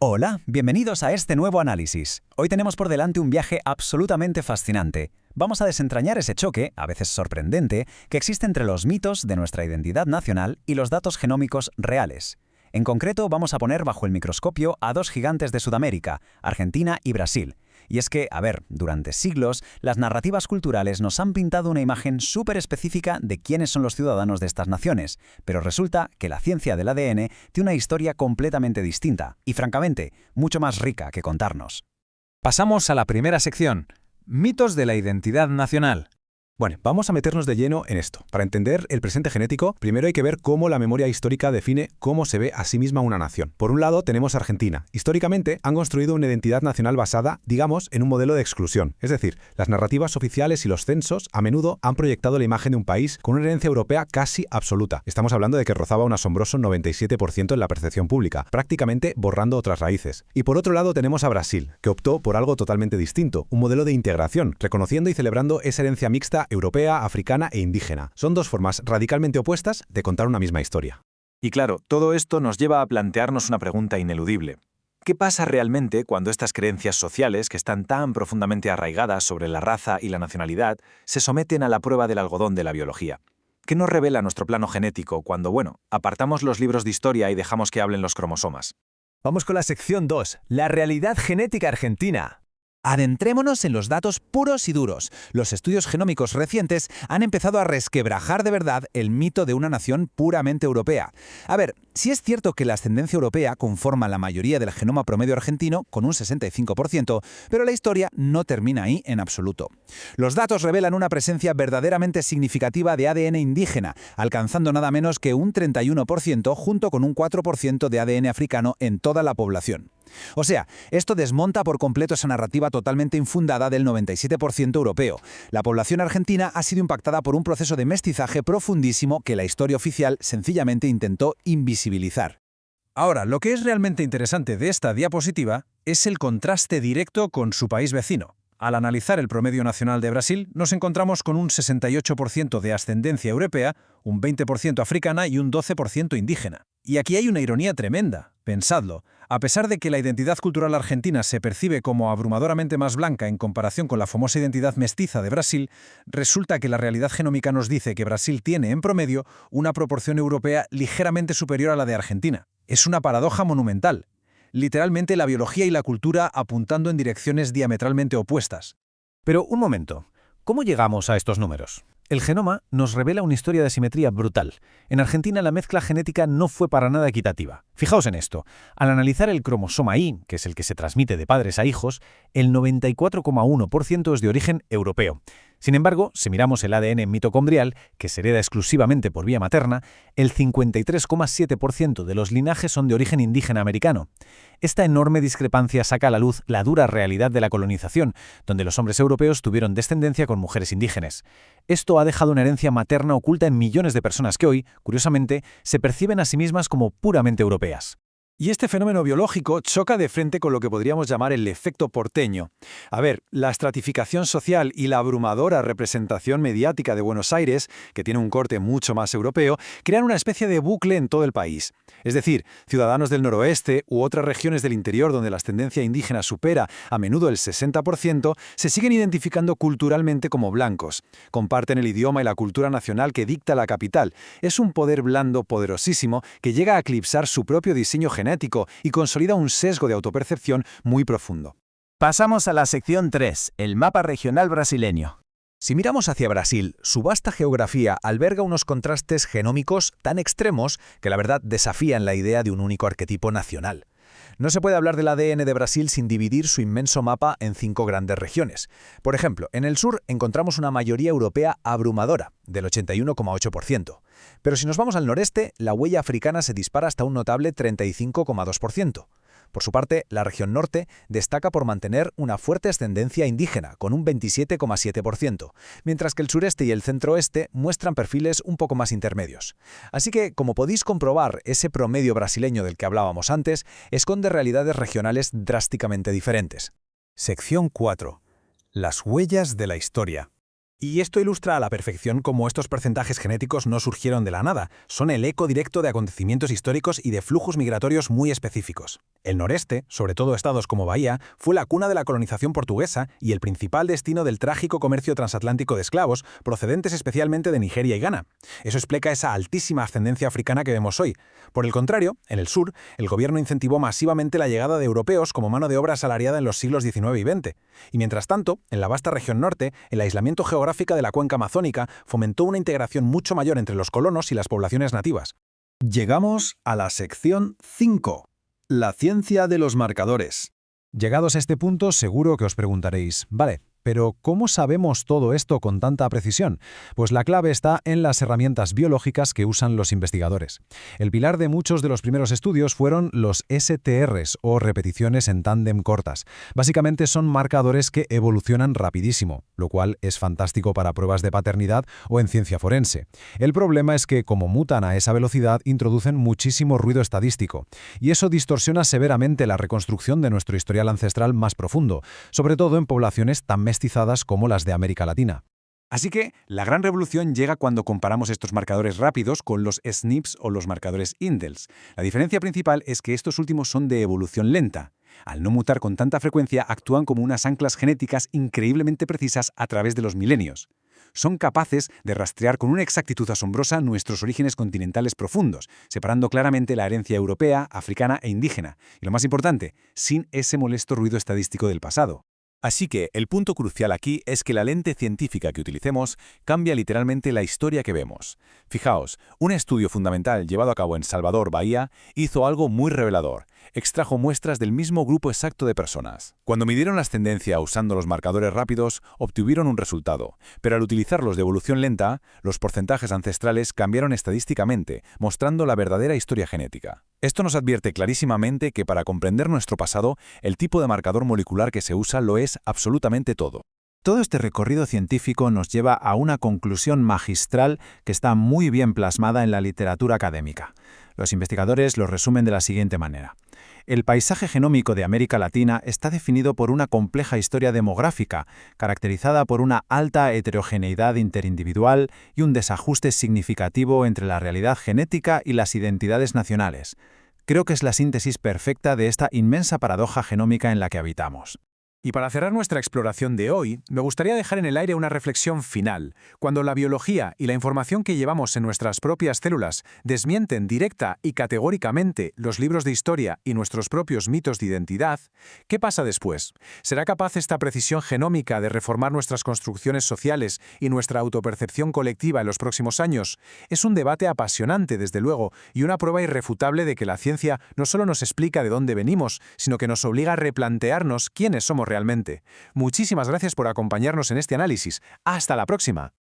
Hola, bienvenidos a este nuevo análisis. Hoy tenemos por delante un viaje absolutamente fascinante. Vamos a desentrañar ese choque, a veces sorprendente, que existe entre los mitos de nuestra identidad nacional y los datos genómicos reales. En concreto, vamos a poner bajo el microscopio a dos gigantes de Sudamérica, Argentina y Brasil. Y es que, durante siglos, las narrativas culturales nos han pintado una imagen súper específica de quiénes son los ciudadanos de estas naciones, pero resulta que la ciencia del ADN tiene una historia completamente distinta y, francamente, mucho más rica que contarnos. Pasamos a la primera sección, mitos de la identidad nacional. Bueno, vamos a meternos de lleno en esto. Para entender el presente genético, primero hay que ver cómo la memoria histórica define cómo se ve a sí misma una nación. Por un lado, tenemos Argentina. Históricamente, han construido una identidad nacional basada, digamos, en un modelo de exclusión. Es decir, las narrativas oficiales y los censos a menudo han proyectado la imagen de un país con una herencia europea casi absoluta. Estamos hablando de que rozaba un asombroso 97% en la percepción pública, prácticamente borrando otras raíces. Y por otro lado tenemos a Brasil, que optó por algo totalmente distinto, un modelo de integración, reconociendo y celebrando esa herencia mixta europea, africana e indígena. Son dos formas radicalmente opuestas de contar una misma historia. Y claro, todo esto nos lleva a plantearnos una pregunta ineludible. ¿Qué pasa realmente cuando estas creencias sociales, que están tan profundamente arraigadas sobre la raza y la nacionalidad, se someten a la prueba del algodón de la biología? ¿Qué nos revela nuestro plano genético cuando, apartamos los libros de historia y dejamos que hablen los cromosomas? Vamos con la sección 2, la realidad genética argentina. Adentrémonos en los datos puros y duros. Los estudios genómicos recientes han empezado a resquebrajar de verdad el mito de una nación puramente europea. Sí es cierto que la ascendencia europea conforma la mayoría del genoma promedio argentino, con un 65%, pero la historia no termina ahí en absoluto. Los datos revelan una presencia verdaderamente significativa de ADN indígena, alcanzando nada menos que un 31% junto con un 4% de ADN africano en toda la población. O sea, esto desmonta por completo esa narrativa totalmente infundada del 97% europeo. La población argentina ha sido impactada por un proceso de mestizaje profundísimo que la historia oficial sencillamente intentó invisibilizar. Ahora, lo que es realmente interesante de esta diapositiva es el contraste directo con su país vecino. Al analizar el promedio nacional de Brasil, nos encontramos con un 68% de ascendencia europea, un 20% africana y un 12% indígena. Y aquí hay una ironía tremenda. Pensadlo. A pesar de que la identidad cultural argentina se percibe como abrumadoramente más blanca en comparación con la famosa identidad mestiza de Brasil, resulta que la realidad genómica nos dice que Brasil tiene, en promedio, una proporción europea ligeramente superior a la de Argentina. Es una paradoja monumental. Literalmente la biología y la cultura apuntando en direcciones diametralmente opuestas. Pero un momento, ¿cómo llegamos a estos números? El genoma nos revela una historia de asimetría brutal. En Argentina la mezcla genética no fue para nada equitativa. Fijaos en esto. Al analizar el cromosoma Y, que es el que se transmite de padres a hijos, el 94,1% es de origen europeo. Sin embargo, si miramos el ADN mitocondrial, que se hereda exclusivamente por vía materna, el 53,7% de los linajes son de origen indígena americano. Esta enorme discrepancia saca a la luz la dura realidad de la colonización, donde los hombres europeos tuvieron descendencia con mujeres indígenas. Esto ha dejado una herencia materna oculta en millones de personas que hoy, curiosamente, se perciben a sí mismas como puramente europeas. Y este fenómeno biológico choca de frente con lo que podríamos llamar el efecto porteño. La estratificación social y la abrumadora representación mediática de Buenos Aires, que tiene un corte mucho más europeo, crean una especie de bucle en todo el país. Es decir, ciudadanos del noroeste u otras regiones del interior donde la ascendencia indígena supera a menudo el 60%, se siguen identificando culturalmente como blancos. Comparten el idioma y la cultura nacional que dicta la capital. Es un poder blando poderosísimo que llega a eclipsar su propio diseño genético y consolida un sesgo de autopercepción muy profundo. Pasamos a la sección 3, el mapa regional brasileño. Si miramos hacia Brasil, su vasta geografía alberga unos contrastes genómicos tan extremos que la verdad desafían la idea de un único arquetipo nacional. No se puede hablar del ADN de Brasil sin dividir su inmenso mapa en 5 grandes regiones. Por ejemplo, en el sur encontramos una mayoría europea abrumadora, del 81,8%. Pero si nos vamos al noreste, la huella africana se dispara hasta un notable 35,2%. Por su parte, la región norte destaca por mantener una fuerte ascendencia indígena, con un 27,7%, mientras que el sureste y el centro-oeste muestran perfiles un poco más intermedios. Así que, como podéis comprobar, ese promedio brasileño del que hablábamos antes esconde realidades regionales drásticamente diferentes. Sección 4. Las huellas de la historia. Y esto ilustra a la perfección cómo estos porcentajes genéticos no surgieron de la nada, son el eco directo de acontecimientos históricos y de flujos migratorios muy específicos. El noreste, sobre todo estados como Bahía, fue la cuna de la colonización portuguesa y el principal destino del trágico comercio transatlántico de esclavos, procedentes especialmente de Nigeria y Ghana. Eso explica esa altísima ascendencia africana que vemos hoy. Por el contrario, en el sur, el gobierno incentivó masivamente la llegada de europeos como mano de obra asalariada en los siglos XIX y XX. Y mientras tanto, en la vasta región norte, el aislamiento geográfico de la cuenca amazónica fomentó una integración mucho mayor entre los colonos y las poblaciones nativas. Llegamos a la sección 5, la ciencia de los marcadores. Llegados a este punto, seguro que os preguntaréis, vale, pero ¿cómo sabemos todo esto con tanta precisión? Pues la clave está en las herramientas biológicas que usan los investigadores. El pilar de muchos de los primeros estudios fueron los STRs, o repeticiones en tándem cortas. Básicamente son marcadores que evolucionan rapidísimo, lo cual es fantástico para pruebas de paternidad o en ciencia forense. El problema es que, como mutan a esa velocidad, introducen muchísimo ruido estadístico, y eso distorsiona severamente la reconstrucción de nuestro historial ancestral más profundo, sobre todo en poblaciones tan mestizadas como las de América Latina. Así que la gran revolución llega cuando comparamos estos marcadores rápidos con los SNPs o los marcadores Indels. La diferencia principal es que estos últimos son de evolución lenta. Al no mutar con tanta frecuencia, actúan como unas anclas genéticas increíblemente precisas a través de los milenios. Son capaces de rastrear con una exactitud asombrosa nuestros orígenes continentales profundos, separando claramente la herencia europea, africana e indígena. Y lo más importante, sin ese molesto ruido estadístico del pasado. Así que el punto crucial aquí es que la lente científica que utilicemos cambia literalmente la historia que vemos. Fijaos, un estudio fundamental llevado a cabo en Salvador, Bahía, hizo algo muy revelador. Extrajo muestras del mismo grupo exacto de personas. Cuando midieron la ascendencia usando los marcadores rápidos, obtuvieron un resultado, pero al utilizarlos de evolución lenta, los porcentajes ancestrales cambiaron estadísticamente, mostrando la verdadera historia genética. Esto nos advierte clarísimamente que para comprender nuestro pasado, el tipo de marcador molecular que se usa lo es absolutamente todo. Todo este recorrido científico nos lleva a una conclusión magistral que está muy bien plasmada en la literatura académica. Los investigadores lo resumen de la siguiente manera. El paisaje genómico de América Latina está definido por una compleja historia demográfica, caracterizada por una alta heterogeneidad interindividual y un desajuste significativo entre la realidad genética y las identidades nacionales. Creo que es la síntesis perfecta de esta inmensa paradoja genómica en la que habitamos. Y para cerrar nuestra exploración de hoy, me gustaría dejar en el aire una reflexión final. Cuando la biología y la información que llevamos en nuestras propias células desmienten directa y categóricamente los libros de historia y nuestros propios mitos de identidad, ¿qué pasa después? ¿Será capaz esta precisión genómica de reformar nuestras construcciones sociales y nuestra autopercepción colectiva en los próximos años? Es un debate apasionante, desde luego, y una prueba irrefutable de que la ciencia no solo nos explica de dónde venimos, sino que nos obliga a replantearnos quiénes somos realmente. Muchísimas gracias por acompañarnos en este análisis. ¡Hasta la próxima!